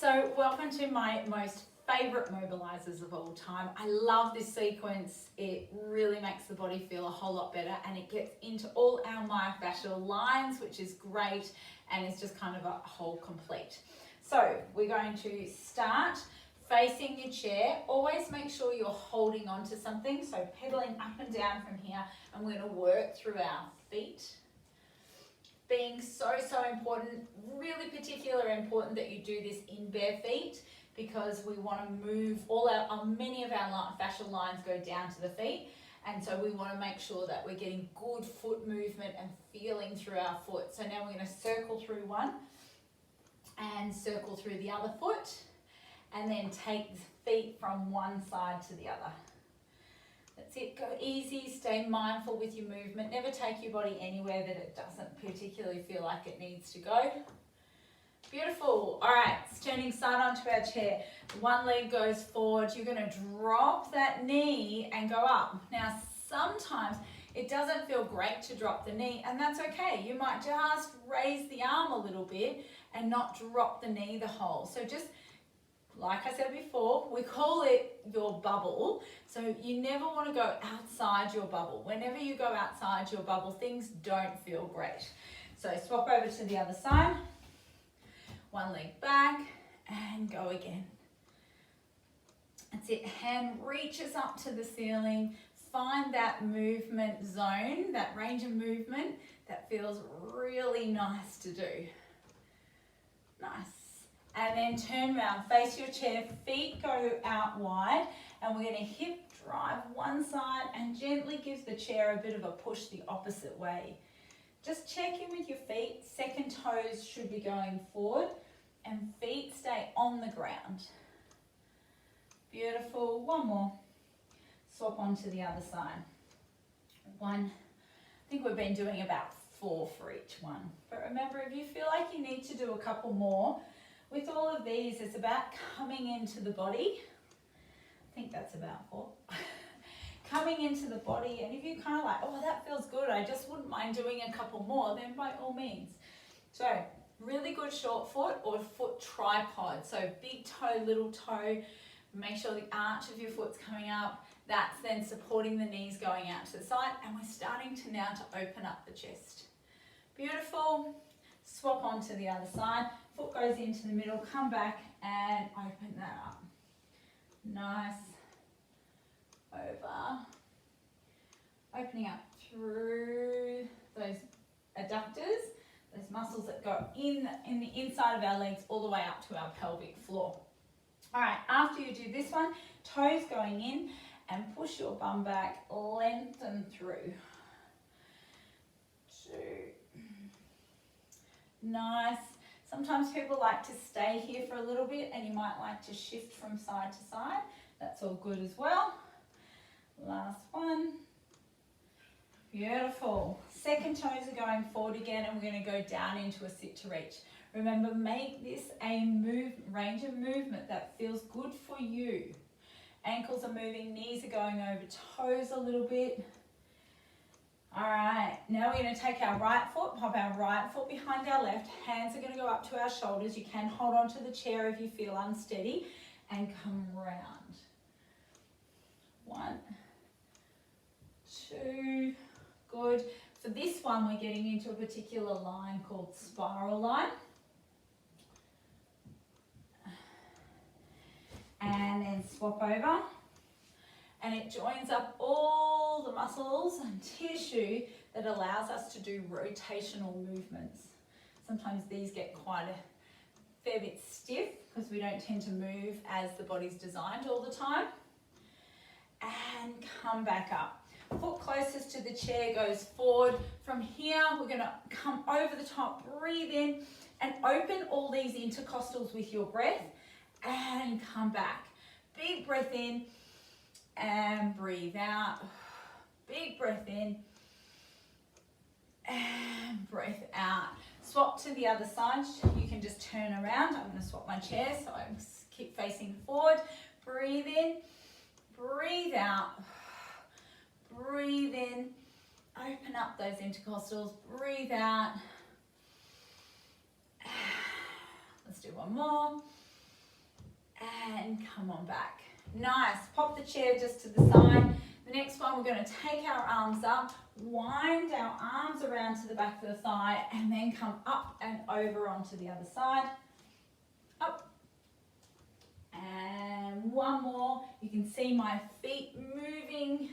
So welcome to my most favorite mobilizers of all time. I love this sequence. It really makes the body feel a whole lot better, and it gets into all our myofascial lines, which is great, and it's just kind of a whole complete. So we're going to start facing your chair. Always make sure you're holding on to something. So pedaling up and down from here, and we're going to work through our feet. Being so important, really particularly important that you do this in bare feet, because we want to move many of our fascial lines go down to the feet, and so we want to make sure that we're getting good foot movement and feeling through our foot. So now we're going to circle through one and circle through the other foot, and then take the feet from one side to the other. That's it. Go easy, stay mindful with your movement. Never take your body anywhere that it doesn't particularly feel like it needs to go. Beautiful. All right, turning side onto our chair. One leg goes forward. You're going to drop that knee and go up. Now, sometimes it doesn't feel great to drop the knee, and that's okay. You might just raise the arm a little bit and not drop the knee the whole. So just like I said before, we call it your bubble. So you never want to go outside your bubble. Whenever you go outside your bubble, things don't feel great. So swap over to the other side. One leg back and go again. That's it. Hand reaches up to the ceiling. Find that movement zone, that range of movement that feels really nice to do. Nice. And then turn around, face your chair, feet go out wide, and we're going to hip drive one side and gently give the chair a bit of a push the opposite way. Just check in with your feet. Second toes should be going forward, and feet stay on the ground. Beautiful. One more. Swap onto the other side. One. I think we've been doing about 4 for each one. But remember, if you feel like you need to do a couple more, with all of these, it's about coming into the body. I think that's about 4. Coming into the body, and if you kind of like, oh, that feels good, I just wouldn't mind doing a couple more, then by all means. So, really good short foot or foot tripod. So big toe, little toe, make sure the arch of your foot's coming up. That's then supporting the knees going out to the side, and we're starting to now to open up the chest. Beautiful. Swap onto the other side. Foot goes into the middle, come back and open that up. Nice. Over. Opening up through those adductors, those muscles that go in the inside of our legs all the way up to our pelvic floor. All right, after you do this one, toes going in and push your bum back, lengthen through. 2. Nice. Sometimes people like to stay here for a little bit, and you might like to shift from side to side. That's all good as well. Last one. Beautiful. Second toes are going forward again, and we're going to go down into a sit to reach. Remember, make this a range of movement that feels good for you. Ankles are moving, knees are going over toes a little bit. All right, now we're going to take our right foot, pop our right foot behind our left. Hands are going to go up to our shoulders. You can hold onto the chair if you feel unsteady, and come round. 1, 2, good. For this one, we're getting into a particular line called spiral line. And then swap over. And it joins up all the muscles and tissue that allows us to do rotational movements. Sometimes these get quite a fair bit stiff because we don't tend to move as the body's designed all the time. And come back up. Foot closest to the chair goes forward. From here, we're going to come over the top, breathe in, and open all these intercostals with your breath, and come back. Big breath in. And breathe out. Big breath in. And breath out. Swap to the other side. You can just turn around. I'm going to swap my chair so I keep facing forward. Breathe in. Breathe out. Breathe in. Open up those intercostals. Breathe out. Let's do one more. and come on back. Nice. Pop the chair just to the side. The next one, we're going to take our arms up, wind our arms around to the back of the thigh, and then come up and over onto the other side. Up. And one more. You can see my feet moving.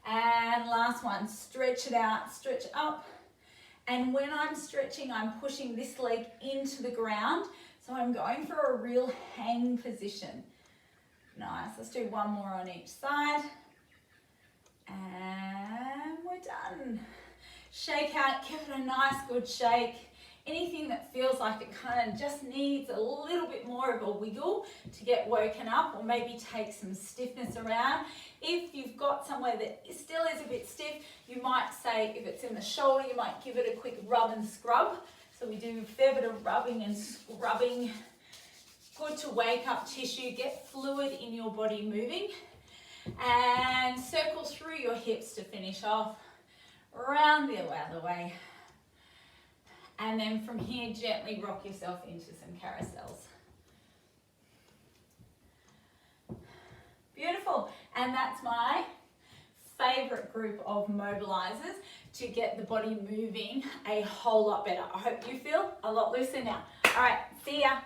And last one, stretch it out, stretch up. And when I'm stretching, I'm pushing this leg into the ground. So I'm going for a real hang position. Nice, let's do one more on each side. And we're done. Shake out, give it a nice good shake. Anything that feels like it kind of just needs a little bit more of a wiggle to get woken up, or maybe take some stiffness around. If you've got somewhere that still is a bit stiff, you might say, if it's in the shoulder, you might give it a quick rub and scrub. So we do a fair bit of rubbing and scrubbing. Good to wake up tissue, get fluid in your body moving. And circle through your hips to finish off. Round the other way. And then from here, gently rock yourself into some carousels. Beautiful. And that's my favorite group of mobilizers to get the body moving a whole lot better. I hope you feel a lot looser now. All right, see ya.